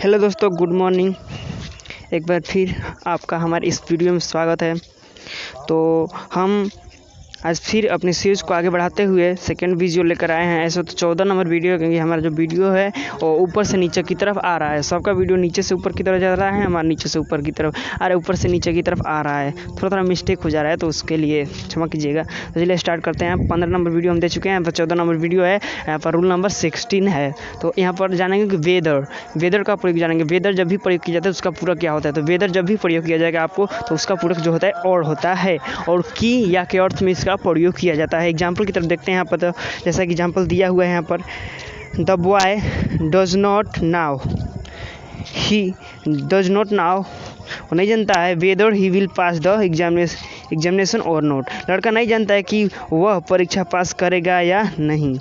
Hello दोस्तों, good morning. एक बार फिर आपका हमारे इस वीडियो में स्वागत है। तो हम आज फिर अपनी सीरीज़ को आगे बढ़ाते हुए सेकंड वीडियो लेकर आए हैं। ऐसे तो 14 नंबर वीडियो, क्योंकि हमारा जो वीडियो है वो ऊपर से नीचे की तरफ आ रहा है। सबका वीडियो नीचे से ऊपर की तरफ जा रहा है, हमारा नीचे से ऊपर की तरफ ऊपर से नीचे की तरफ आ रहा है। थोड़ा थोड़ा मिस्टेक हो जा रहा है, तो उसके लिए क्षमा कीजिएगा। तो चलिए स्टार्ट करते हैं। 15 नंबर वीडियो हम दे चुके हैं, तो 14 नंबर वीडियो है। यहाँ पर रूल नंबर 16 है। तो यहाँ पर जानेंगे कि वेदर का प्रयोग जानेंगे। वेदर जब भी प्रयोग किया जाता है उसका पूरक क्या होता है। तो वेदर जब भी प्रयोग किया जाएगा आपको, तो उसका पूरक जो होता है और होता है, और की या के अर्थ में इसका प्रयोग किया जाता है। एग्जाम्पल की तरफ देखते हैं यहाँ पर। तो जैसा कि एग्जाम्पल दिया हुआ है यहाँ पर, the boy does not now, he does not now, वो नहीं जानता है weather he will pass the examination और नॉट। लड़का नहीं जानता है कि वह परीक्षा पास करेगा या नहीं।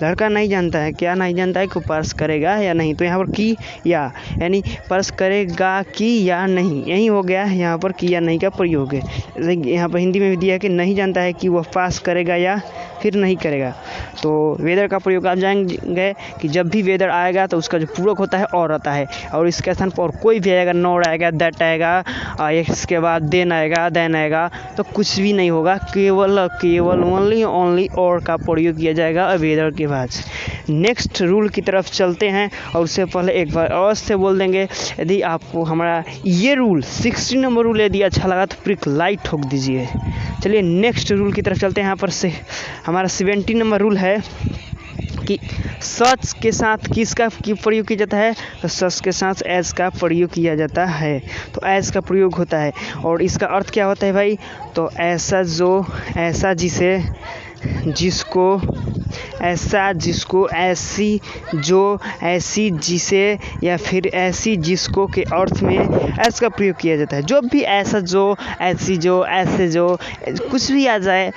लड़का नहीं जानता है, क्या नहीं जानता है कि पास करेगा या नहीं। तो यहाँ पर की या, यानी पास करेगा कि या नहीं, यही हो गया यहाँ पर की या नहीं का प्रयोग है। यहाँ पर हिंदी में भी दिया है कि नहीं जानता है कि वह पास करेगा या फिर नहीं करेगा। तो वेदर का प्रयोग आप जानेंगे कि जब भी वेदर आएगा तो उसका जो पूरक होता है और आता है, और इसके स्थान पर कोई भी आएगा, नॉट आएगा, दैट आएगा, इसके बाद देन आएगा, देन आएगा, तो कुछ भी नहीं होगा। केवल ओनली और का प्रयोग किया जाएगा वेदर के बाद। नेक्स्ट रूल की तरफ चलते हैं, और उससे पहले एक बार अवश्य बोल देंगे, यदि आपको हमारा ये रूल 16 नंबर रूल यदि अच्छा लगा तो प्लीज लाइक ठोक दीजिए। चलिए नेक्स्ट रूल की तरफ चलते हैं। यहाँ पर से हमारा 17 नंबर रूल है कि सच के साथ किसका प्रयोग किया जाता है। तो सच के साथ एज का प्रयोग किया जाता है। तो एज का प्रयोग होता है, और इसका अर्थ क्या होता है भाई। तो ऐसा जो, ऐसा जिसे, जिसको, ऐसा जिसको, ऐसी जो, ऐसी जिसे, या फिर ऐसी जिसको के अर्थ में एस का प्रयोग किया जाता है। जो भी ऐसा जो, ऐसी जो, ऐसे जो, कुछ भी आ जाए,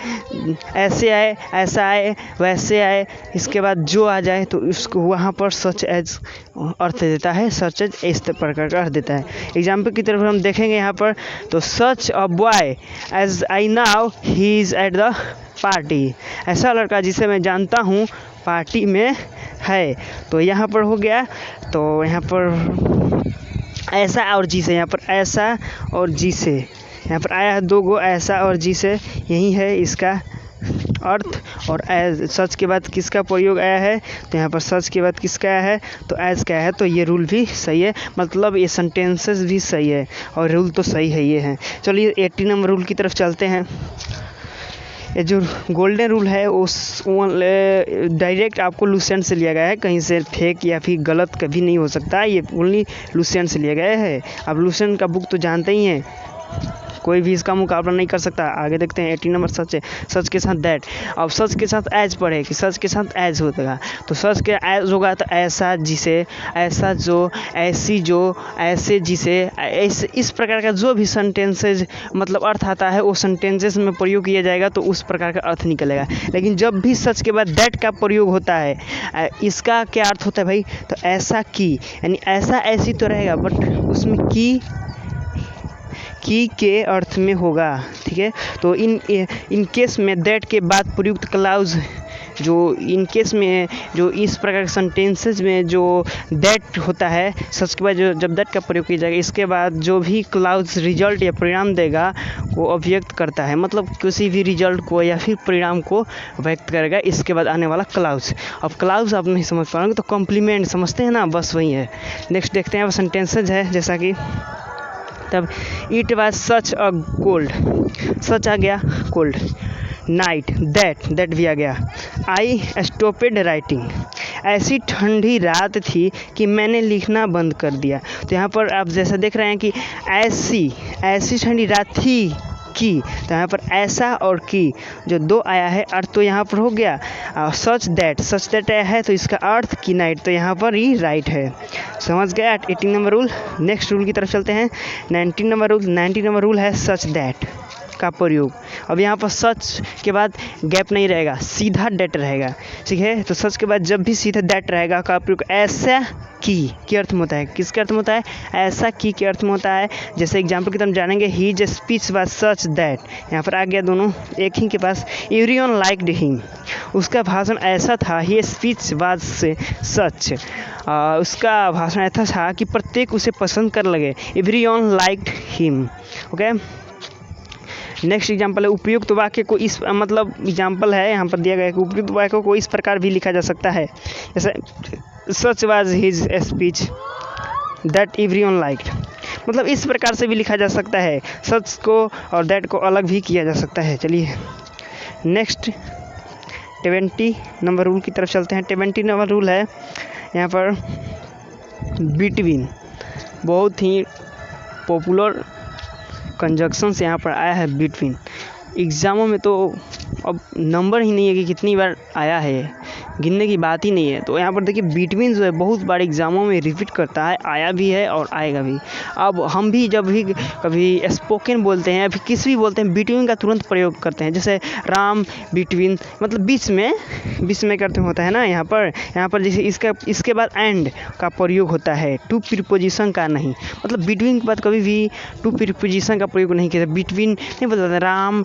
ऐसे आए, ऐसा आए, वैसे आए, इसके बाद जो आ जाए तो उसको वहाँ पर सच एज अर्थ देता है, सच एज इस प्रकार का अर्थ देता है। एग्जाम्पल की तरफ हम देखेंगे यहाँ पर, तो such a boy as I now he is at the party. ऐसा लड़का जिसे मैं जानता हूँ पार्टी में है। तो यहाँ पर हो गया। तो यहाँ पर ऐसा और जी से, यहाँ पर ऐसा और जी से, यहाँ पर आया है दो गो, ऐसा और जी से, यही है इसका अर्थ। और एज, सच के बाद किसका प्रयोग आया है, तो यहाँ पर सच के बाद किसका आया है, तो एज का है। तो ये रूल भी सही है, मतलब ये सेंटेंसेस भी सही है, और रूल तो सही है ये है। चलिए 18 नंबर रूल की तरफ चलते हैं। ये जो गोल्डन रूल है उस डायरेक्ट आपको लुसेंट से लिया गया है, कहीं से फेक या फिर गलत कभी नहीं हो सकता। ये ओनली लुसेंट से लिया गया है। आप लुसेंट का बुक तो जानते ही हैं, कोई भी इसका मुकाबला नहीं कर सकता। आगे देखते हैं 18 नंबर सच है। सच के साथ दैट, अब सच के साथ एज पढ़े कि सच के साथ एज होगा। तो सच के एज होगा तो ऐसा जिसे, ऐसा जो, ऐसी जो, ऐसे जिसे, ऐसे, इस प्रकार का जो भी सेंटेंसेज मतलब अर्थ आता है वो सेंटेंसेस में प्रयोग किया जाएगा, तो उस प्रकार का अर्थ निकलेगा। लेकिन जब भी सच के बाद दैट का प्रयोग होता है, इसका क्या अर्थ होता है भाई। तो ऐसा की, यानी ऐसा ऐसी तो रहेगा, बट उसमें की के अर्थ में होगा। ठीक है। तो इन केस में दैट के बाद प्रयुक्त क्लाउज, जो इन केस में जो इस प्रकार के सेंटेंसेस में जो दैट होता है, सच के बाद जो जब दैट का प्रयोग किया जाएगा, इसके बाद जो भी क्लाउज रिजल्ट या परिणाम देगा वो अभिव्यक्त करता है, मतलब किसी भी रिजल्ट को या फिर परिणाम को व्यक्त करेगा इसके बाद आने वाला क्लाउज। अब क्लाउज आप नहीं समझ पाएंगे तो कॉम्प्लीमेंट समझते हैं ना, बस वही है। नेक्स्ट देखते हैं, वो सेंटेंसेज है। जैसा कि तब it was such a cold, such आ गया, कोल्ड, नाइट, दैट भी आ गया, आई स्टॉपेड राइटिंग, ऐसी ठंडी रात थी कि मैंने लिखना बंद कर दिया। तो यहाँ पर आप जैसा देख रहे हैं कि ऐसी ठंडी रात थी की, तो यहाँ पर ऐसा और की जो दो आया है अर्थ, तो यहाँ पर हो गया सच दैट आया है, तो इसका अर्थ की नाइट, तो यहाँ पर ही राइट है। समझ गए 18 नंबर रूल। नेक्स्ट रूल की तरफ चलते हैं। 19 नंबर रूल है सच दैट का प्रयोग। अब यहाँ पर सच के बाद गैप नहीं रहेगा, सीधा दैट रहेगा। ठीक है। तो सच के बाद जब भी सीधा दैट रहेगा का प्रयोग ऐसा की अर्थ में होता है। किसके अर्थ में होता है? ऐसा के अर्थ में होता है। जैसे एग्जाम्पल की तरफ जानेंगे, his speech was such that, यहाँ पर आ गया दोनों एक ही के पास। एवरीवन लाइक्ड हिम, उसका भाषण ऐसा था। ही स्पीच वाज सच, उसका भाषण ऐसा था कि प्रत्येक उसे पसंद कर लगे। Everyone liked him. Okay, next example है उपयुक्त वाक्य को इस मतलब एग्जाम्पल है यहाँ पर दिया गया है कि उपयुक्त वाक्य को इस प्रकार भी लिखा जा सकता है, जैसे such was his speech that everyone liked, मतलब इस प्रकार से भी लिखा जा सकता है। सच को और दैट को अलग भी किया जा सकता है। चलिए नेक्स्ट 20 नंबर रूल की तरफ चलते हैं। 20 नंबर रूल है यहाँ पर बिटवीन, बहुत ही पॉपुलर कंजक्शंस यहाँ पर आया है बिटवीन। एग्ज़ामों में तो अब नंबर ही नहीं है कि कितनी बार आया है, गिनने की बात ही नहीं है। तो यहाँ पर देखिए बिटवीन जो है बहुत बार एग्ज़ामों में रिपीट करता है, आया भी है और आएगा भी। अब हम भी जब भी कभी स्पोकन बोलते हैं या फिर किसी भी बोलते हैं, बिटवीन का तुरंत प्रयोग करते हैं। जैसे राम बिटवीन, मतलब बीच में करते होता है ना। यहाँ पर जैसे इसके बाद एंड का प्रयोग होता है, टू प्रीपोजिशन का नहीं। मतलब बिटवीन के बाद कभी भी टू प्रीपोजिशन का प्रयोग नहीं किया। बिटवीन नहीं बोलते, Ram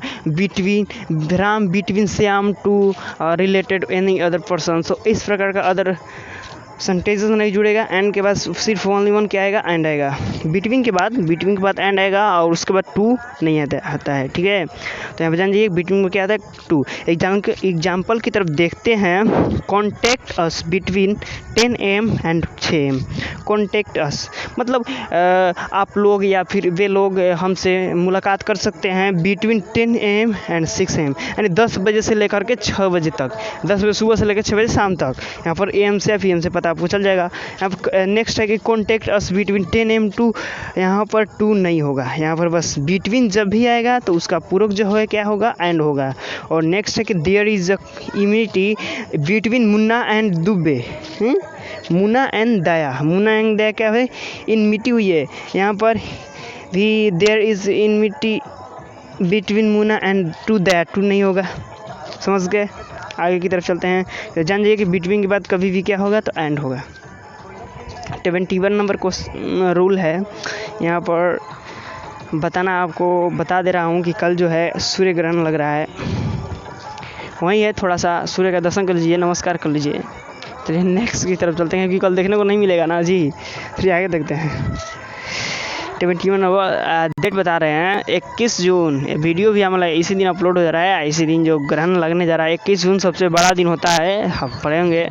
between Shyam to related any other person. So इस प्रकार का अदर सेंटेंसेस नहीं जुड़ेगा। एंड के बाद सिर्फ ओनली वन क्या आएगा? एंड आएगा। बिटवीन के बाद एंड आएगा और उसके बाद टू नहीं आता है। ठीक है, तो यहाँ पर जान जाइए बिटवीन में क्या आता है? टू। एग्जाम्पल की तरफ देखते हैं। Contact us between 10 AM and 6 AM। Contact us मतलब आप लोग या फिर वे लोग हमसे मुलाकात कर सकते हैं बिटवीन 10 AM एंड 6 AM, यानी 10 बजे से लेकर के 6 बजे तक, 10 बजे सुबह से लेकर 6 बजे शाम तक। यहाँ पर AM से या PM से पता आपको चल जाएगा। यहाँ पर नेक्स्ट है कि contact us between 10 AM to, यहाँ पर टू नहीं होगा, यहाँ पर बस बिटवीन जब भी आएगा तो उसका पूरक जो है क्या होगा? एंड होगा। और नेक्स्ट है कि there is a immunity between Munna and Dubey. Munna and Daya क्या है? इनमिटी हुई है। यहाँ पर भी there is enmity between Munna and to Daya, to नहीं होगा। समझ गए? आगे की तरफ चलते हैं। तो जान जाइए कि बिटवीन के बाद कभी भी क्या होगा? तो एंड होगा। 21 नंबर क्वेश्चन रूल है यहाँ पर आपको बता दे रहा हूँ कि कल जो है सूर्य ग्रहण लग रहा है। वहीं है, थोड़ा सा सूर्य का दर्शन कर लीजिए, नमस्कार कर लीजिए। चलिए नेक्स्ट की तरफ चलते हैं, क्योंकि कल देखने को नहीं मिलेगा ना जी। फिर आगे देखते हैं। 21 डेट बता रहे हैं 21 जून। ये वीडियो भी हमारा इसी दिन अपलोड हो जा रहा है। इसी दिन जो ग्रहण लगने जा रहा है 21 जून सबसे बड़ा दिन होता है, हम पढ़ेंगे।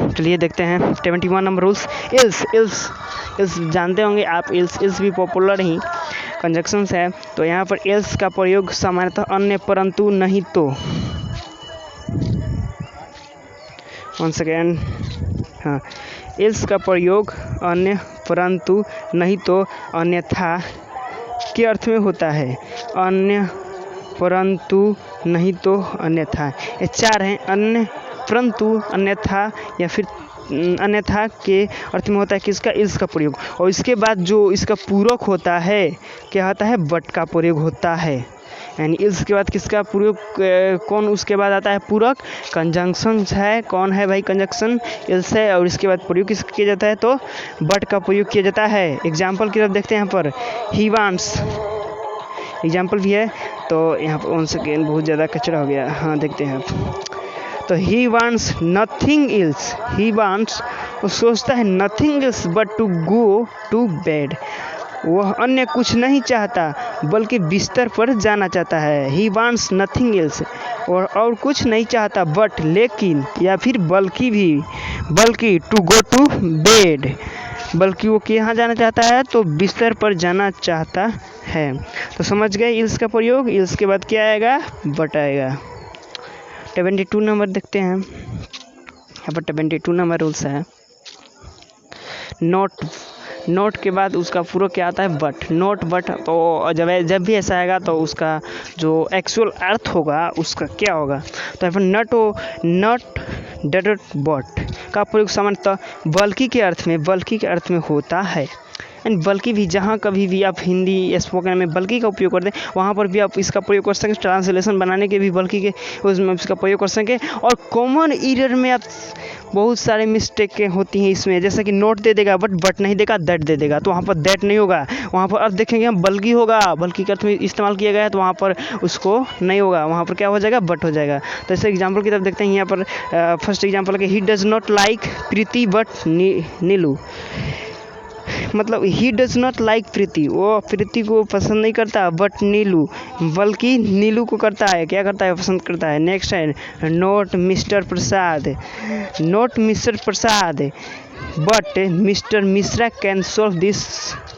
चलिए देखते हैं 21 नंबर रूल्स। इल्स जानते होंगे आप, इल्स भी पॉपुलर ही कंजक्शंस है। तो यहाँ पर इल्स का प्रयोग सामान्यतः अन्य परंतु नहीं तो, वन सेकेंड, हाँ, इल्स का प्रयोग अन्य परंतु नहीं तो अन्यथा के अर्थ में होता है। अन्य परंतु नहीं तो अन्यथा, ये चार हैं। अन्य परंतु, अन्यथा या फिर अन्यथा के अर्थ में होता है किसका? इल्स का प्रयोग। और इसके बाद जो इसका पूरक होता है क्या होता है? बट का प्रयोग होता है। यानी इल्स के बाद किसका प्रयोग? कौन उसके बाद आता है? पूरक। कंजंक्शन है, कौन है भाई? कंजंक्शन इल्स है। और इसके बाद प्रयोग किसका किया जाता है? तो बट का प्रयोग किया जाता है। एग्जाम्पल की तरफ देखते हैं। यहाँ पर ही वांट्स एग्जाम्पल भी है। तो यहाँ पर वन सेकेंड, बहुत ज़्यादा कचरा हो गया। हाँ देखते हैं आप। तो he wants nothing else, he wants, वो सोचता है nothing else but to go to bed, वह अन्य कुछ नहीं चाहता बल्कि बिस्तर पर जाना चाहता है। ही वांट्स नथिंग एल्स, और कुछ नहीं चाहता बट, लेकिन, या फिर बल्कि टू गो टू बेड, बल्कि वो कहाँ जाना चाहता है? तो बिस्तर पर जाना चाहता है। तो समझ गए इल्स का प्रयोग। इल्स के बाद क्या आएगा? बट आएगा। 22 नंबर देखते हैं। यहाँ पर 22 नंबर रूल्स है। नोट के बाद उसका पूरा क्या आता है? बट। नोट बट, तो जब भी ऐसा आएगा तो उसका जो एक्चुअल अर्थ होगा उसका क्या होगा? तो यहाँ पर नॉट डट बट का प्रयोग सामान्यतः बल्कि के अर्थ में होता है। एंड बल्कि भी जहाँ कभी भी आप हिंदी स्पोकन में बल्कि का उपयोग करते हैं वहाँ पर भी आप इसका प्रयोग कर सकें। ट्रांसलेशन बनाने के भी बल्कि के उसमें इसका प्रयोग कर सकें। और कॉमन एरर में आप बहुत सारे मिस्टेक होती हैं इसमें, जैसे कि नोट दे देगा बट नहीं देगा, दैट दे देगा, तो वहाँ पर दैट नहीं होगा, वहाँ पर अर्थ देखेंगे हम बल्कि होगा, बल्कि का अर्थ में इस्तेमाल किया गया है तो वहाँ पर उसको नहीं होगा, वहाँ पर क्या हो जाएगा, बट हो जाएगा। तो ऐसे एग्जाम्पल की तरफ देखते हैं यहाँ पर। फर्स्ट एग्जाम्पल है, he does not like Preeti but Neelu. मतलब he does not like Preeti, वो प्रीति को पसंद नहीं करता, बट नीलू, बल्कि नीलू को करता है, क्या करता है, पसंद करता है। नेक्स्ट है not Mr Prasad, not Mr Prasad but Mr Mishra can solve this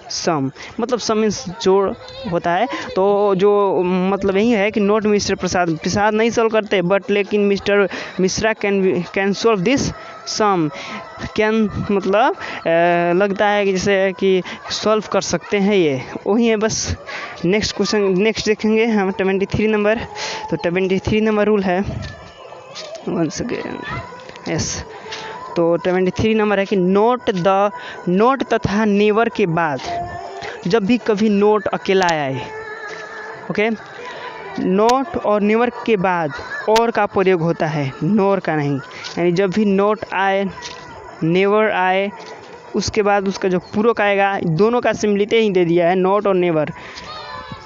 sum. मतलब सम मीन्स जोड़ होता है, तो जो मतलब यही है कि नोट मिस्टर प्रसाद, प्रसाद नहीं सॉल्व करते, बट लेकिन mister Mishra can solve this sum. Can मतलब लगता है कि जैसे कि सॉल्व कर सकते हैं, ये वही है बस। नेक्स्ट क्वेश्चन, नेक्स्ट देखेंगे हम 23 नंबर। तो 23 नंबर रूल है, वन सेकेंड, यस। तो 23 नंबर है कि नोट तथा नेवर के बाद जब भी कभी नोट अकेला आए, ओके, नोट और नेवर के बाद और का प्रयोग होता है, नोर का नहीं। यानी जब भी नोट आए, नेवर आए, उसके बाद उसका जो पूरक आएगा, दोनों का सिमिलरिटी ही दे दिया है, नोट और नेवर,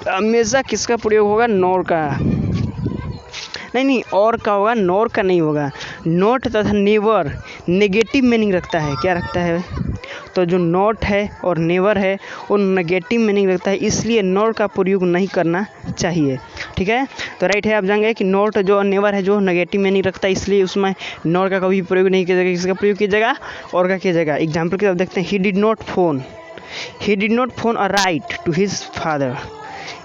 हमेशा किसका प्रयोग होगा, नोर का। नहीं और का होगा, नोर का नहीं होगा। नोट तथा नेवर नेगेटिव मीनिंग रखता है, क्या रखता है, तो जो नोट है और नेवर है वो नेगेटिव मीनिंग रखता है, इसलिए नोर का प्रयोग नहीं करना चाहिए। ठीक है, तो राइट है, आप जानेंगे कि नोट जो नेवर है जो नेगेटिव मीनिंग रखता है, इसलिए उसमें नोर का कभी प्रयोग नहीं किया जाएगा, किसका प्रयोग किया जाएगा, और का किया जाएगा। एग्जाम्पल की तरफ देखते हैं, he did not phone or write to his father,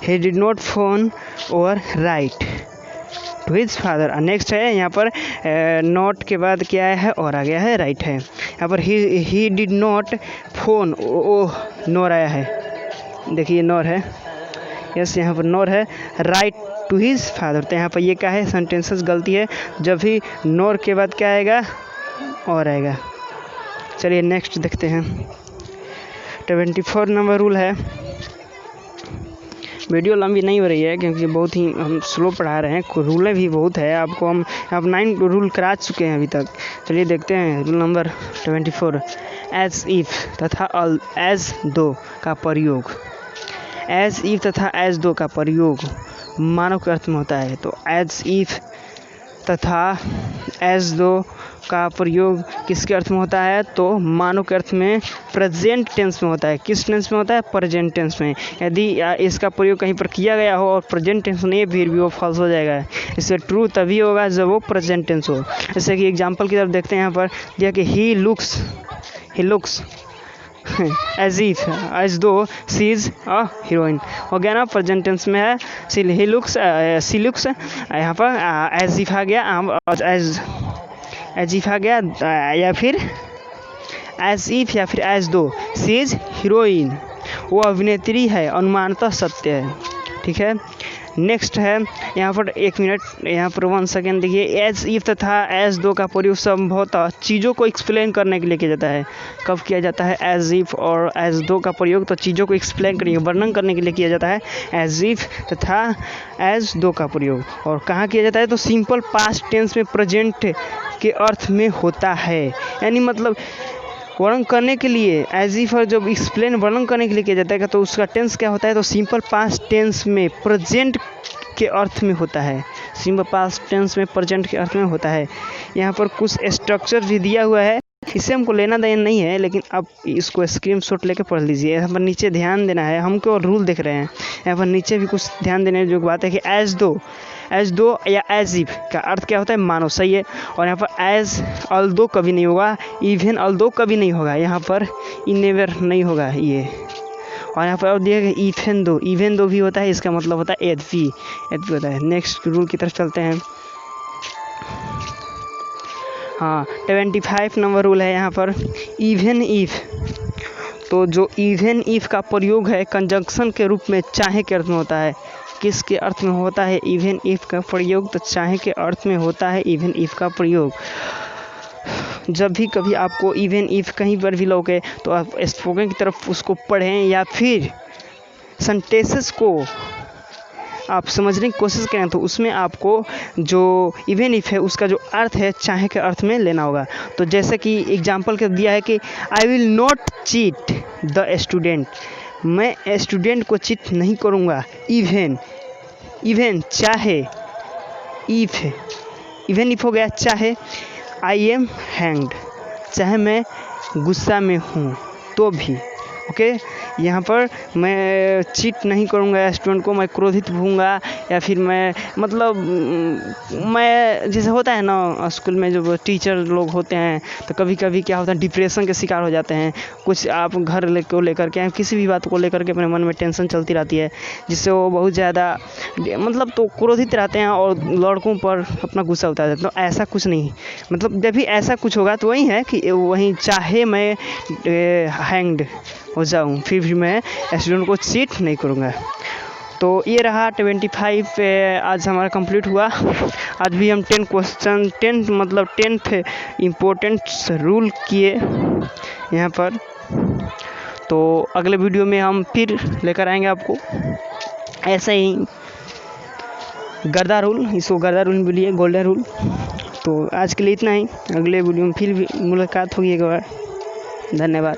he did not phone or write to his father. Next है यहाँ पर नॉट के बाद क्या है, और आ गया है, राइट है। यहाँ पर ही डिड नॉट फोन, ओ नोर आया है, देखिए नोर है, यस यहाँ पर नोर है, राइट टू हिज फादर। तो यहाँ पर ये क्या है, सेंटेंसेस गलती है, जब भी नोर के बाद क्या आएगा, और आएगा। चलिए नेक्स्ट देखते हैं। 24 नंबर रूल है, वीडियो लंबी नहीं हो रही है क्योंकि बहुत ही हम स्लो पढ़ा रहे हैं, रूलें भी बहुत है, आपको हम 9 रूल करा चुके हैं अभी तक। चलिए देखते हैं रूल नंबर 24, एज इफ़ तथा एज दो का प्रयोग, एज इफ़ तथा एज दो का प्रयोग मानव के अर्थ में होता है। तो एज इफ़ तथा एज दो का प्रयोग किसके अर्थ में होता है, तो मानव के अर्थ में प्रेजेंट टेंस में होता है। किस टेंस में होता है, प्रेजेंट टेंस में। यदि इसका प्रयोग कहीं पर किया गया हो और प्रेजेंट टेंस नहीं है, फिर भी वो फॉल्स हो जाएगा। इससे ट्रू तभी होगा जब वो प्रेजेंट टेंस हो। जैसे कि एग्जांपल की तरफ देखते हैं, यहाँ पर दिया कि he looks as if, as though she is a heroine, हो गया ना, प्रेजेंट टेंस में है। सी लुक्स, यहाँ पर एज इफ आ गया, एज इफ आ गया, या फिर एज इफ या फिर as though she is heroine, वो अभिनेत्री है, अनुमानतः सत्य है। ठीक है, नेक्स्ट है यहाँ पर, एक मिनट, यहाँ पर 1 सेकेंड देखिए। एज इफ तथा एज दो का प्रयोग संभवतः चीज़ों को एक्सप्लेन करने के लिए किया जाता है। कब किया जाता है एज इफ और एज दो का प्रयोग, तो चीज़ों को एक्सप्लेन करने, वर्णन करने के लिए किया जाता है एज इफ तथा एज दो का प्रयोग। और कहाँ किया जाता है, तो सिंपल पास्ट टेंस में प्रेजेंट के अर्थ में होता है। यानी मतलब वर्णन करने के लिए एज इफ और जब एक्सप्लेन वर्णन करने के लिए किया जाता है, तो उसका टेंस क्या होता है, तो सिंपल पास्ट टेंस में प्रेजेंट के अर्थ में होता है। सिंपल पास्ट टेंस में प्रेजेंट के अर्थ में होता है। यहाँ पर कुछ स्ट्रक्चर भी दिया हुआ है, इससे हमको लेना देना नहीं है, लेकिन आप इसको स्क्रीनशॉट लेके पढ़ लीजिए। यहाँ पर नीचे ध्यान देना है, हम केवल रूल देख रहे हैं। यहाँ पर नीचे भी कुछ ध्यान देने जो बात है कि एज दो या एज इफ का अर्थ क्या होता है, मानो, सही है। और यहाँ पर एज अल्दो कभी नहीं होगा, इवन अल्दो कभी नहीं होगा, यहाँ पर नेवर नहीं होगा ये। और यहाँ पर और दिया गया इवन दो भी होता है, इसका मतलब होता है एज भी होता है। नेक्स्ट रूल की तरफ चलते हैं। हाँ, 25 नंबर रूल है यहाँ पर, इवन इफ। तो जो इवन इफ का प्रयोग है कंजंक्शन के रूप में चाहे के अर्थ में होता है। किसके अर्थ में होता है इवन इफ का प्रयोग, तो चाहे के अर्थ में होता है इवन इफ का प्रयोग। जब भी कभी आपको इवन इफ कहीं पर भी लौके तो आप स्पोकन की तरफ उसको पढ़ें या फिर सेंटेंसेस को आप समझने की कोशिश करें तो उसमें आपको जो इवन इफ है उसका जो अर्थ है चाहे के अर्थ में लेना होगा। तो जैसे कि एग्जांपल के दिया है कि I will not cheat the student, मैं स्टूडेंट को चीट नहीं करूँगा। इवन चाहे, इवन इफ हो गया चाहे आई एम हैंग्ड, चाहे मैं गुस्सा में हूँ तो भी। ओके, यहाँ पर मैं चीट नहीं करूँगा स्टूडेंट को, मैं क्रोधित होऊंगा या फिर मैं मतलब मैं जैसे होता है ना स्कूल में जो टीचर लोग होते हैं तो कभी कभी क्या होता है डिप्रेशन के शिकार हो जाते हैं। कुछ आप घर को लेकर के किसी भी बात को लेकर के अपने मन में टेंशन चलती रहती है जिससे वो बहुत ज़्यादा मतलब तो क्रोधित रहते हैं और लड़कों पर अपना गुस्सा उतार देते हैं। तो ऐसा कुछ नहीं, मतलब जब भी ऐसा कुछ होगा तो वही है कि वहीं चाहे मैं हैंग्ड हो जाऊँ फिर भी मैं स्टूडेंट को चीट नहीं करूँगा। तो ये रहा 25 आज हमारा कंप्लीट हुआ। आज भी हम 10 क्वेश्चन 10 मतलब 10th इम्पोर्टेंट रूल किए यहाँ पर। तो अगले वीडियो में हम फिर लेकर आएंगे आपको ऐसा ही गर्दा रूल, इसको गर्दा रूल बोलिए, गोल्डन रूल। तो आज के लिए इतना ही, अगले वीडियो में फिर भी मुलाकात होगी एक बार। धन्यवाद।